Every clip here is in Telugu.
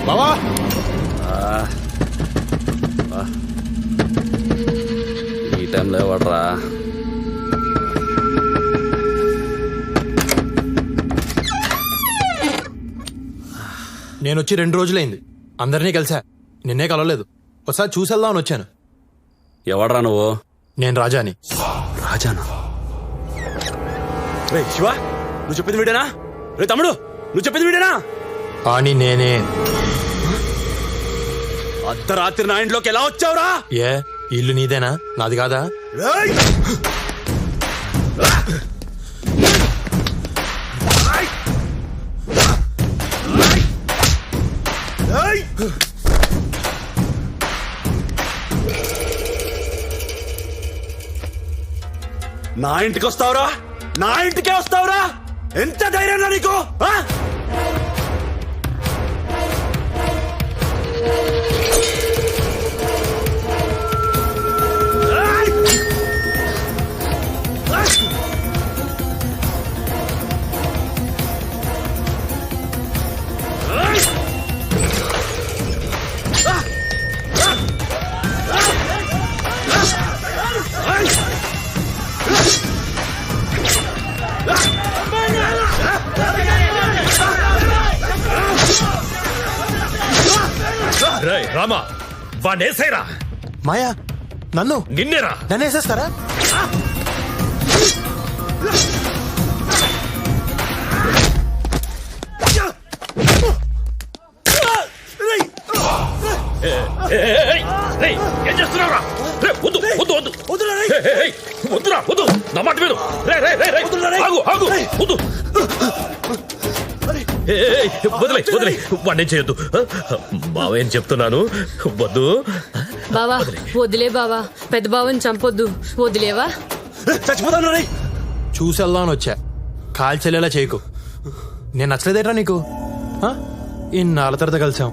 బావా ఈ టైంలో ఎవడరా? నేను వచ్చి 2 రోజులైంది. అందరినీ కలిసా, నిన్నే కలవలేదు. ఒకసారి చూసేద్దామని వచ్చాను. ఎవడరా నువ్వు? నేను రాజాని. రాజానా? రే శివ, నువ్వు చెప్పింది వీడేనా? రే తమ్ముడు, నువ్వు చెప్పింది వీడేనా? కానీ నేనే. అర్ధరాత్రి నా ఇంట్లోకి ఎలా వచ్చావురా? ఏ ఇల్లు నీదేనా, నాది కాదా? నా ఇంటికి వస్తావురా? నా ఇంటికే వస్తావురా? ఎంత ధైర్యం నీకు? రామా, వాణ్ణేసేరా. మాయా, నన్ను నిన్నేరా? నన్ను వేసేస్తారా? ఏం చేస్తున్నావురా? వద్దు వద్దు వద్దు వద్దురా, వద్దు, నా మాట విను. ఆగు ఆగు, వద్దు, వదిలే వదిలే, వాడిని చేయొద్దు. బావేం చెప్తున్నాను, వద్దు. బావా వదిలే బావా, పెద్ద బావని చంపొద్దు, వదిలేవా? చచ్చిపోతాను. చూసేద్దామని వచ్చా, కాల్చెల్లేలా చేయకు. నేను నచ్చలేదేట్రా నీకు? ఇన్నాళ్ళ తర్వాత కలిసాం,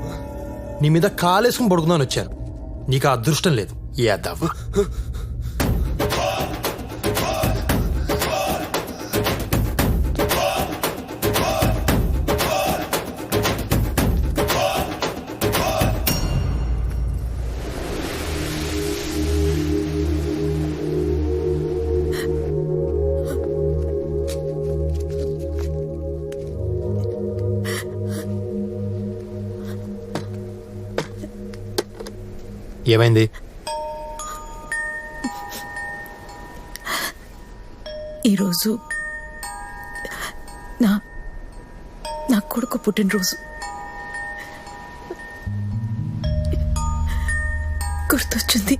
నీ మీద కాలేసుకుని పడుకుందామని వచ్చాను. నీకు ఆ అదృష్టం లేదు. ఏదవ్వ. ఏమైంది? ఈరోజు నా కొడుకు పుట్టినరోజు. గుర్తొచ్చింది,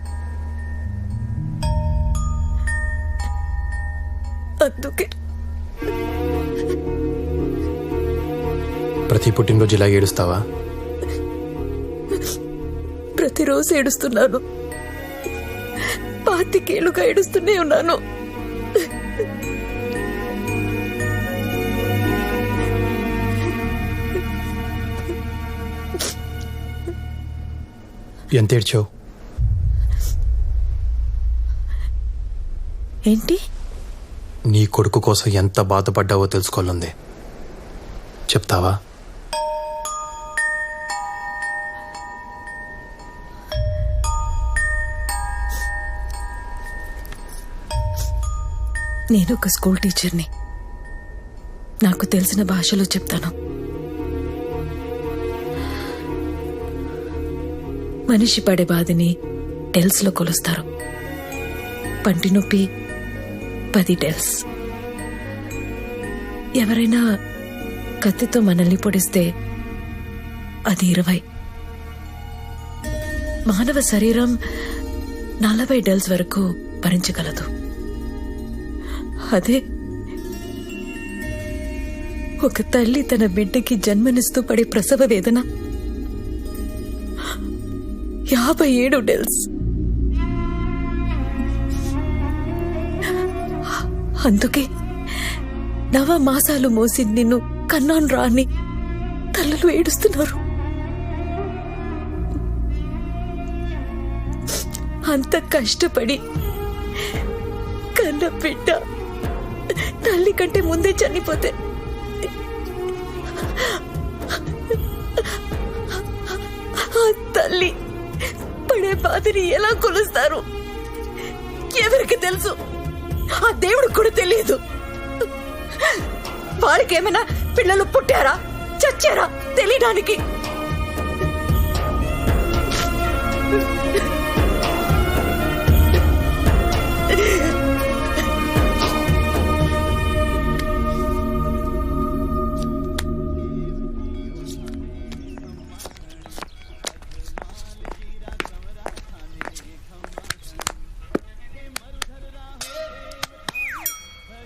అందుకే. ప్రతి పుట్టినరోజు ఇలా ఏడుస్తావా? ప్రతిరోజు ఏడుస్తున్నాను, 25 ఏళ్లుగా ఏడుస్తూనే ఉన్నాను. ఎంత ఏడ్చావు? ఏంటి? నీ కొడుకు కోసం ఎంత బాధపడ్డావో తెలుసుకోవాలంది. చెప్తావా? నేను ఒక స్కూల్ టీచర్ని. నాకు తెలిసిన భాషలో చెప్తాను. మనిషి పడే బాధని డెల్స్లో కొలుస్తారు. పంటి నొప్పి 10 డెల్స్. ఎవరైనా కత్తితో మనల్ని పొడిస్తే అది 20. మానవ శరీరం 40 డెల్స్ వరకు భరించగలదు. అదే ఒక తల్లి తన బిడ్డకి జన్మనిస్తూ పడే ప్రసవ వేదన 57 డెల్స్. అందుకే 9 మాసాలు మోసి నిన్ను కన్నాను రాని తల్లులు ఏడుస్తున్నారు. అంత కష్టపడి కన్న బిడ్డ తల్లి కంటే ముందే చనిపోతే తల్లి పడే బాధని ఎలా కొలుస్తారు ఎవరికి తెలుసు? ఆ దేవుడికి కూడా తెలియదు. వాడికేమైనా పిల్లలు పుట్టారా చచ్చారా తెలియడానికి?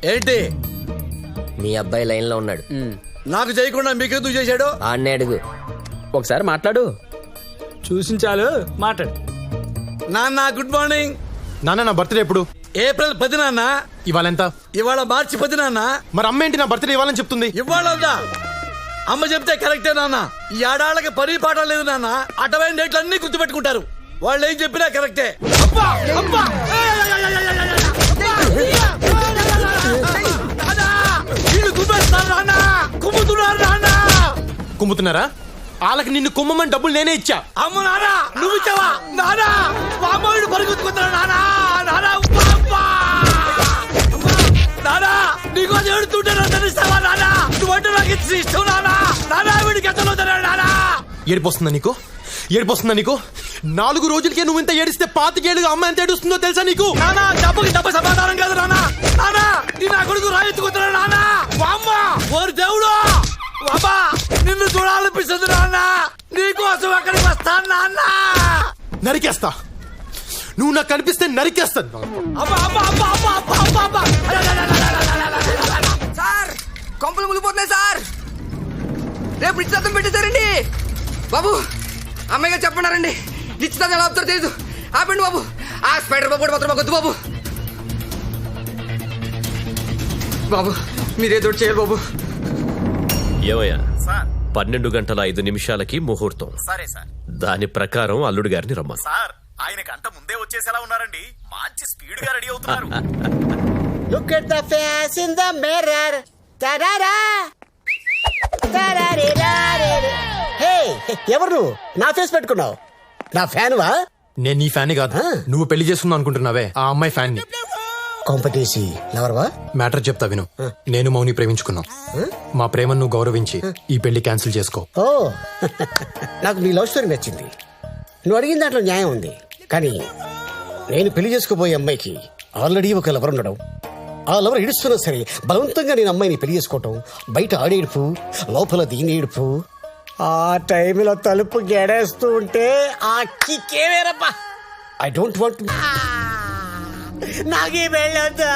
ఏంటి మీ అబ్బాయి లైన్ లో ఉన్నాడు. నాకు చేయకుండా మీకెందుకు చేశాడు? ఆడనే అడుగు. ఒకసారి మాట్లాడు. చూసించాలు మాట్లాడు. నాన్న గుడ్ మార్నింగ్. నాన్న నా బర్త్డే ఎప్పుడు? ఏప్రిల్ 10 నాన్న. ఇవాళ ఎంత? ఇవాళ మార్చి 10 నాన్న. మరి అమ్మ ఏంటి నా బర్త్డే ఇవ్వాలని చెప్తుంది? ఇవాళ అమ్మ చెప్తే కరెక్టే నాన్న. ఈ ఆడాళ్ళకి పని పాట లేదు నాన్న. అటవైన డేట్లు అన్ని గుర్తుపెట్టుకుంటారు. వాళ్ళు ఏం చెప్పినా కరెక్టే. అబ్బా! అబ్బా! వీళ్ళు కుమ్మేస్తారు నాన్న. కుమ్ముతున్నారు నాన్న. కుమ్ముతున్నారా? వాళ్ళకి నిన్ను కుమ్మమని డబ్బులు నేనే ఇచ్చా. అమ్మ నాన్న నువ్వు ఇచ్చావా? నాన్న మా అమ్మాయిని పరిగెత్తుకుంటున్నా నాన్న. నాన్న నాన్న నీకోసం ఏడుతుంటారా తెలుస్తావా నాన్న? నువ్వంటే నాకు ఇష్టం నాన్న. నాన్న వీడికి ఎంత నాన్న. ఏడిపోస్తుందా నీకు? ఏడిపోస్తుందా నీకు? 4 రోజులకే నువ్వు ఇంత ఏడిస్తే 25 ఏళ్ళుగా అమ్మ ఎంత ఏడుస్తుందో తెలుసా నీకు? నాన్న డబ్బుకి డబ్బు సమాధానం కాదు నాన్న. నాన్న నీ నా కొడుకు రాయెత్తుకుంటున్నా నాన్న. అమ్మ ఓరు దేవుడు అబ్బా నిన్ను చూడాలనిపిస్తుంది నాన్న. నీకోసం అక్కడికి వస్తాను నాన్న. నరికేస్తా. నువ్వు నాకు కనిపిస్తే నరికేస్తాను. అబ్బా అబ్బా అబ్బా అబ్బా అబ్బా అబ్బా సార్ కొంపలు ములిపోతున్నాయి సార్. రేపు నిశ్చితార్థం పెట్టేశారండి బాబు. అమ్మాయి గారు చెప్పన్నారండి నిశ్చితార్థం ఎలా ఆపుతారో తెలీదు. ఆపండి బాబు. ఆ స్పైడర్ బాబు కూడా మాత్రం మాకు వద్దు బాబు. బాబు మీరేదో ఒకటి చేయాలి బాబు. ఏమయ్యా 12 గంటల 5 నిమిషాలకి ముహూర్తం. సరే సార్. దాని ప్రకారం అల్లుడు గారిని రమ్మను. సార్ ఆయన గంట ముందే వచ్చేసేలా ఉన్నారండి. మంచి స్పీడ్ గా రెడీ అవుతున్నారు. Look at the face in the mirror. Ta-da-da. Ta-da-da-da-da. Hey, ఎవరు నువ్వు? నా ఫేస్ పెట్టుకున్నావు? నా ఫ్యాన్ వా? నేను నీ ఫ్యాన్ కాదు. నువ్వు పెళ్లి చేసుకుందాం అనుకుంటున్నావే ఆ అమ్మాయి ఫ్యాన్ ని. కాంపిటీసి లవర్వా? మ్యాటర్ చెప్తా విను. నేను మౌని ప్రేమించుకున్నాం. మా ప్రేమను నువ్వు గౌరవించి ఈ పెళ్లి క్యాన్సిల్ చేసుకో. ఓ నాకు నీ లవ్ స్టోరీ నచ్చింది. నువ్వు అడిగిన దాంట్లో న్యాయం ఉంది. కానీ నేను పెళ్లి చేసుకోబోయే అమ్మాయికి ఆల్రెడీ ఒక లవర్ ఉండడం, ఆ లవర్ ఏడుస్తున్నా సరే బలవంతంగా నేను అమ్మాయిని పెళ్లి చేసుకోవటం, బయట ఆడేడుపు లోపల దీని ఏడుపు, ఆ టైంలో తలుపు గెడేస్తూ ఉంటే ఆ కిక్కే వేరబ్బా. I don't want. నాకే పెళ్ళొద్దు.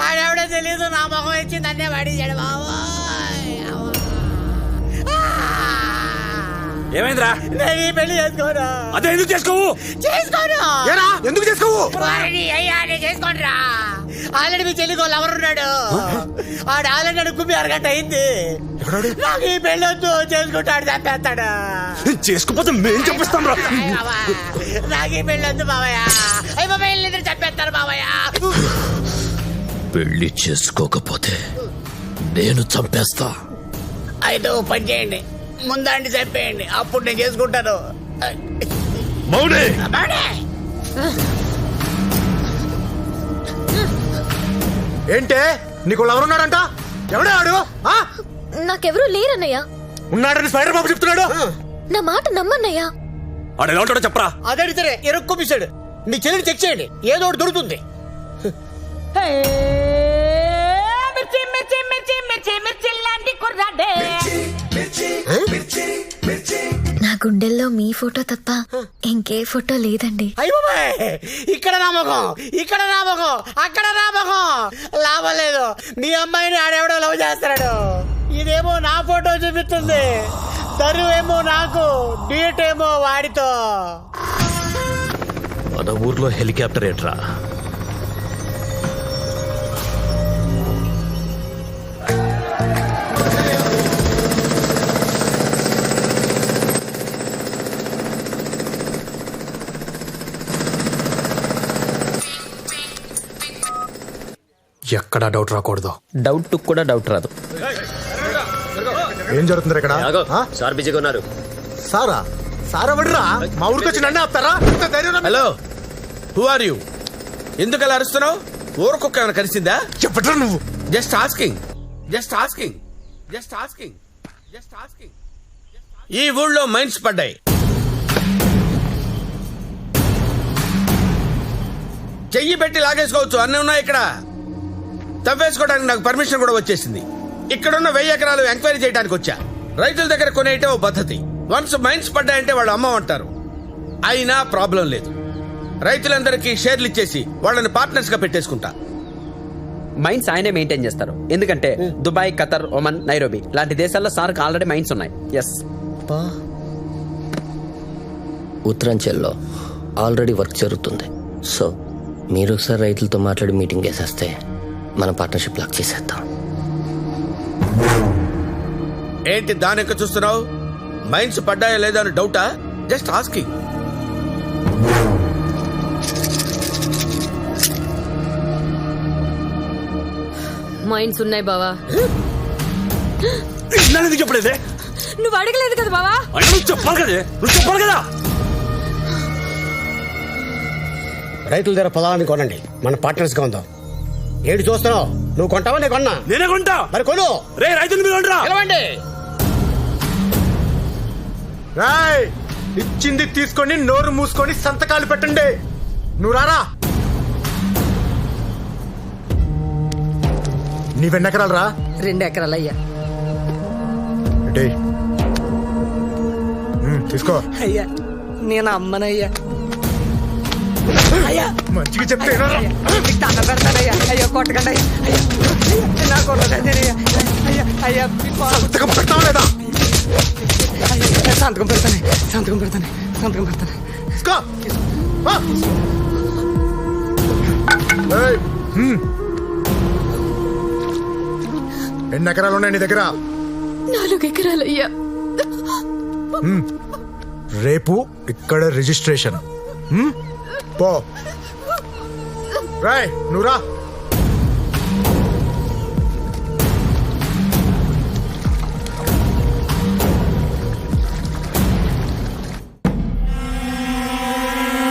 ఆడెవడో తెలీదు నా మొహం ఇచ్చి నన్నే పడేసాడు బాబు. ఏమైందిరా? నేను ఈ పెళ్లి చేసుకోను. అదే ఎందుకు చేసుకోవు? చేసుకోను. ఏరా ఎందుకు చేసుకోవు? అయ్యా నేను చేసుకోనరా. ఆల్రెడీ మీ చెల్లికో లవర్ ఉన్నాడు. ఆడు ఆల్రెడీ అడుగుమి 6 గంట అయింది. నాకు ఈ పెళ్ళొద్దు. చేసుకుంటాడు చంపేస్తాడు. చేసుకోపోతే మేం చెప్పిస్తాం రా. నాకు ఈ పెళ్ళొద్దు బాబయ్య. అయ్యి బాబాయ్ వీళ్ళిద్దరు చంపేస్తారు బాబయ్య. పెళ్లి చేసుకోకపోతే నేను చంపేస్తా. అయితే ఓ పని చేయండి, ముందండి చంపేయండి, అప్పుడు నేను చేసుకుంటాను. మౌని ఏంటే నీకు లవర్ ఉన్నాడంట? ఎవడే ఆడు? నాకెవరూ లేరన్నయ్యా. ఉన్నాడని స్పైడర్ బాబు చెప్తున్నాడు. నా మాట నమ్మన్నయ్యా. ఆడు ఎలా ఉంటాడో చెప్పరా. అదడితే ఎరుక్కొప్పిస్తాడు. మీ చెల్లిని చెక్ చేయండి, ఏదో ఒకటి దొరుకుతుంది. నా గుండెల్లో మీ ఫోటో తప్ప ఇంకే ఫోటో లేదండి. అయ్య బాబాయ్, ఇక్కడ నామకం, ఇక్కడ నామకం, అక్కడ నామకం. లాభం లేదు. మీ అమ్మాయిని ఆడెవడో లవ్ చేస్తున్నాడు. ఇదేమో నా ఫోటో చూపిస్తుంది. తరువేమో నాకు, డీట్ ఏమో వాడితో. మన ఊర్లో హెలికాప్టర్ ఏట్రా? ఎక్కడా డౌట్ రాకూడదు. డౌట్ కూడా డౌట్ రాదు. ఏం జరుగుతుంది ఇక్కడ? సార్ బిజీగా ఉన్నారు. సారా సార్ ఎవడరా మా ఊరికి వచ్చి నన్ను ఆపుతారా? ఇంత ధైర్యం రా మీకు? Hello, who are you? ఎందుకు అలా అరుస్తున్నావు? ఊరకొక్క ఏమైనా కలిసిందా? చెప్పట్రా నువ్వు? Just asking, just asking, just asking, just asking. ఈ ఊళ్ళో మైన్స్ పడ్డాయి. చెయ్యి పెట్టి లాగేసుకోవచ్చు, అన్నీ ఉన్నాయి ఇక్కడ. తవ్వేసుకోవడానికి నాకు పర్మిషన్ కూడా వచ్చేసింది. ఇక్కడున్న 1000 ఎకరాలు ఎంక్వైరీ చేయడానికి వచ్చా. రైతుల దగ్గర కొనేయటం ఓ పద్ధతి. వన్స్ మైన్స్ పడ్డాయంటే వాళ్ళు అమ్మమంటారు. అయినా ప్రాబ్లం లేదు. రైతులందరికీ షేర్లు ఇచ్చేసి వాళ్ళని పార్ట్నర్స్ గా పెట్టేసుకుంటా. మైన్స్ ఆయనే మెయింటైన్ చేస్తారు. ఎందుకంటే దుబాయ్, ఖతర్, ఒమన్, నైరోబి లాంటి దేశాల్లో సార్కి ఆల్రెడీ మైన్స్ ఉన్నాయి. ఎస్. ఉత్తరాంచల్లో ఆల్రెడీ వర్క్ జరుగుతుంది. సో మీరు ఒకసారి రైతులతో మాట్లాడి మీటింగ్ వేసేస్తే మన పార్ట్నర్షిప్ లాక్ చేసేద్దాం. ఏంటి దానెక్క చూస్తున్నావు? మైన్స్ పడ్డాయా లేదా అని డౌటా? Just asking. మైండ్స్ ఉన్నాయి బావా. ఎందుకు చెప్పలేదే? నువ్వు అడగలేదు కదా బావా. నువ్వు చెప్పాలి కదే, నువ్వు చెప్పాలి కదా. రైతుల దగ్గర పొలాన్ని కొనండి, మన పార్ట్నర్స్ గా ఉందాం. ఏడు చూస్తున్నావు? నువ్వు కొంటావా? నేను కొన్నా. నేనే కొంటా. మరి కొను. రే రైతులు మీరు కొంటరా? పిలవండి. రాయ్, ఇచ్చింది తీసుకొని నోరు మూసుకొని సంతకాలు పెట్టండి. నువ్వు రారా. నీవెన్ని ఎకరాలు రా? 2 ఎకరాలు అయ్యా. తీసుకో. అయ్యా నేను అమ్మనయ్యా. అయ్యా మంచిగా చెప్తే దండ పెడతానయ్యా. అయ్యా కొట్టకండి అయ్యా. అయ్యా నా కొట్టకండియ్యా. అయ్యా అయ్యా సంతకం పెడతావా లేదా? సంతకం పెడతాను, సంతకం పెడతాను, సంతకం పెడతాను. తీసుకో. ఎన్ని ఎకరాలు ఉన్నాయి నీ దగ్గర? 4 ఎకరాలయ్యా. రేపు ఇక్కడ రిజిస్ట్రేషన్. పో రాయ్, నువ్వు రా.